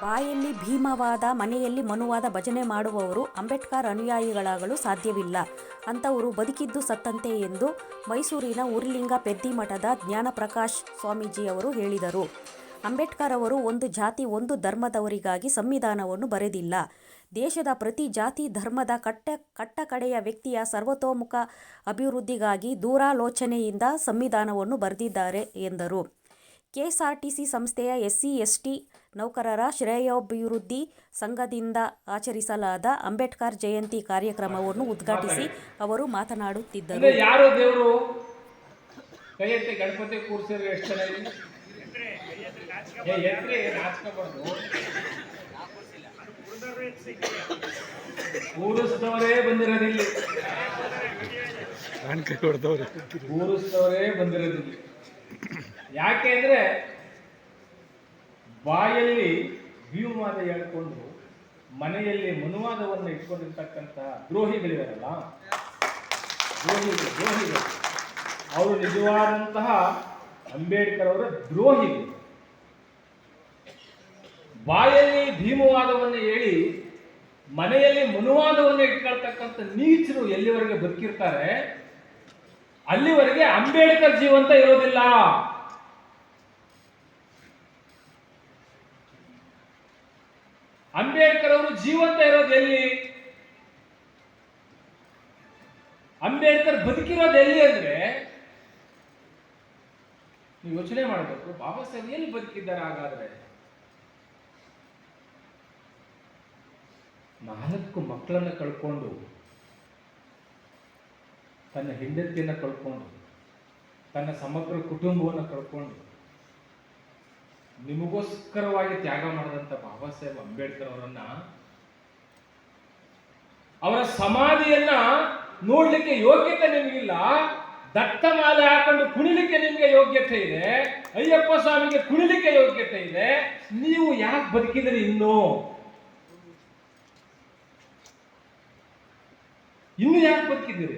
ಬಾಯಲ್ಲಿ ಭೀಮವಾದ ಮನೆಯಲ್ಲಿ ಮನುವಾದ ಭಜನೆ ಮಾಡುವವರು ಅಂಬೇಡ್ಕರ್ ಅನುಯಾಯಿಗಳಾಗಲು ಸಾಧ್ಯವಿಲ್ಲ. ಅಂಥವರು ಬದುಕಿದ್ದು ಸತ್ತಂತೆ ಎಂದು ಮೈಸೂರಿನ ಉರಿಲಿಂಗ ಪೆದ್ದಿಮಠದ ಜ್ಞಾನಪ್ರಕಾಶ್ ಸ್ವಾಮೀಜಿಯವರು ಹೇಳಿದರು. ಅಂಬೇಡ್ಕರ್ ಅವರು ಒಂದು ಜಾತಿ ಒಂದು ಧರ್ಮದವರಿಗಾಗಿ ಸಂವಿಧಾನವನ್ನು ಬರೆದಿಲ್ಲ. ದೇಶದ ಪ್ರತಿ ಜಾತಿ ಧರ್ಮದ ಕಟ್ಟಕಡೆಯ ವ್ಯಕ್ತಿಯ ಸರ್ವತೋಮುಖ ಅಭಿವೃದ್ಧಿಗಾಗಿ ದೂರಾಲೋಚನೆಯಿಂದ ಸಂವಿಧಾನವನ್ನು ಬರೆದಿದ್ದಾರೆ ಎಂದರು. ಕೆಎಸ್ಆರ್ಟಿಸಿ ಸಂಸ್ಥೆಯ ಎಸ್ಸಿ/ಎಸ್ಟಿ ನೌಕರರ ಶ್ರೇಯೋಭಿವೃದ್ಧಿ ಸಂಘದಿಂದ ಆಚರಿಸಲಾದ ಅಂಬೇಡ್ಕರ್ ಜಯಂತಿ ಕಾರ್ಯಕ್ರಮವನ್ನು ಉದ್ಘಾಟಿಸಿ ಅವರು ಮಾತನಾಡುತ್ತಿದ್ದರು. ಯಾರು ದೇವರು ಕೈ ಎತ್ತಿ ಗಣಪತಿ ಕೂರಿಸಿದ್ರೆ ಎಷ್ಟು ಜನ ಇದೆ? ಕೂರಿಸಿದವರೇ ಬಂದಿರೋದಿಲ್ಲ, ಕೂರಿಸಿದವರೇ ಬಂದಿರೋದಿಲ್ಲ. ಯಾಕೆ ಅಂದ್ರೆ ಬಾಯಲ್ಲಿ ಭೀಮವಾದ ಹೇಳ್ಕೊಂಡು ಮನೆಯಲ್ಲಿ ಮನುವಾದವನ್ನು ಇಟ್ಕೊಂಡಿರ್ತಕ್ಕಂಥ ದ್ರೋಹಿಗಳಿದಾರಲ್ಲ, ದ್ರೋಹಿಗಳು ಅವರು ನಿಜವಾದಂತಹ ಅಂಬೇಡ್ಕರ್ ಅವರ ದ್ರೋಹಿಗಳು. ಬಾಯಲ್ಲಿ ಭೀಮವಾದವನ್ನು ಹೇಳಿ ಮನೆಯಲ್ಲಿ ಮನುವಾದವನ್ನು ಇಟ್ಕೊಳ್ತಕ್ಕಂಥ ನೀಚರು ಎಲ್ಲಿವರೆಗೆ ಬದುಕಿರ್ತಾರೆ ಅಲ್ಲಿವರೆಗೆ ಅಂಬೇಡ್ಕರ್ ಜೀವಂತ ಇರೋದಿಲ್ಲ. ಅಂಬೇಡ್ಕರ್ ಅವರು ಜೀವಂತ ಇರೋದು ಎಲ್ಲಿ? ಅಂಬೇಡ್ಕರ್ ಬದುಕಿರೋದು ಎಲ್ಲಿ ಅಂದ್ರೆ ನೀವು ಯೋಚನೆ ಮಾಡಬೇಕು. ಬಾಬಾ ಸಾಹೇಬ್ ಎಲ್ಲಿ ಬದುಕಿದ್ದಾರೆ? ಹಾಗಾದ್ರೆ 4 ಮಕ್ಕಳನ್ನ ಕಳ್ಕೊಂಡು, ತನ್ನ ಹೆಂಡತಿಯನ್ನ ಕಳ್ಕೊಂಡು, ತನ್ನ ಸಮಗ್ರ ಕುಟುಂಬವನ್ನು ಕಳ್ಕೊಂಡು ನಿಮಗೋಸ್ಕರವಾಗಿ ತ್ಯಾಗ ಮಾಡಿದಂತ ಬಾಬಾ ಸಾಹೇಬ್ ಅಂಬೇಡ್ಕರ್ ಅವರನ್ನ, ಅವರ ಸಮಾಧಿಯನ್ನ ನೋಡ್ಲಿಕ್ಕೆ ಯೋಗ್ಯತೆ ನಿಮಗಿಲ್ಲ. ದತ್ತ ಮಾಲೆ ಹಾಕೊಂಡು ಕುಣಿಲಿಕ್ಕೆ ನಿಮ್ಗೆ ಯೋಗ್ಯತೆ ಇದೆ, ಅಯ್ಯಪ್ಪ ಸ್ವಾಮಿಗೆ ಕುಣಿಲಿಕ್ಕೆ ಯೋಗ್ಯತೆ ಇದೆ. ನೀವು ಯಾಕೆ ಬದುಕಿದ್ರಿ? ಇನ್ನು ಯಾಕೆ ಬದುಕಿದ್ದೀರಿ?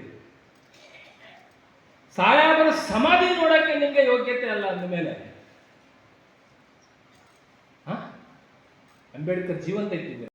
ಸಾಯಾಬರ ಸಮಾಧಿ ನೋಡಕ್ಕೆ ನಿಮ್ಗೆ ಯೋಗ್ಯತೆ ಅಲ್ಲ ಅಂದಮೇಲೆ ಅಂಬೇಡ್ಕರ್ ಜೀವಂತ ಇಟ್ಟಿದ್ದೀರಿ.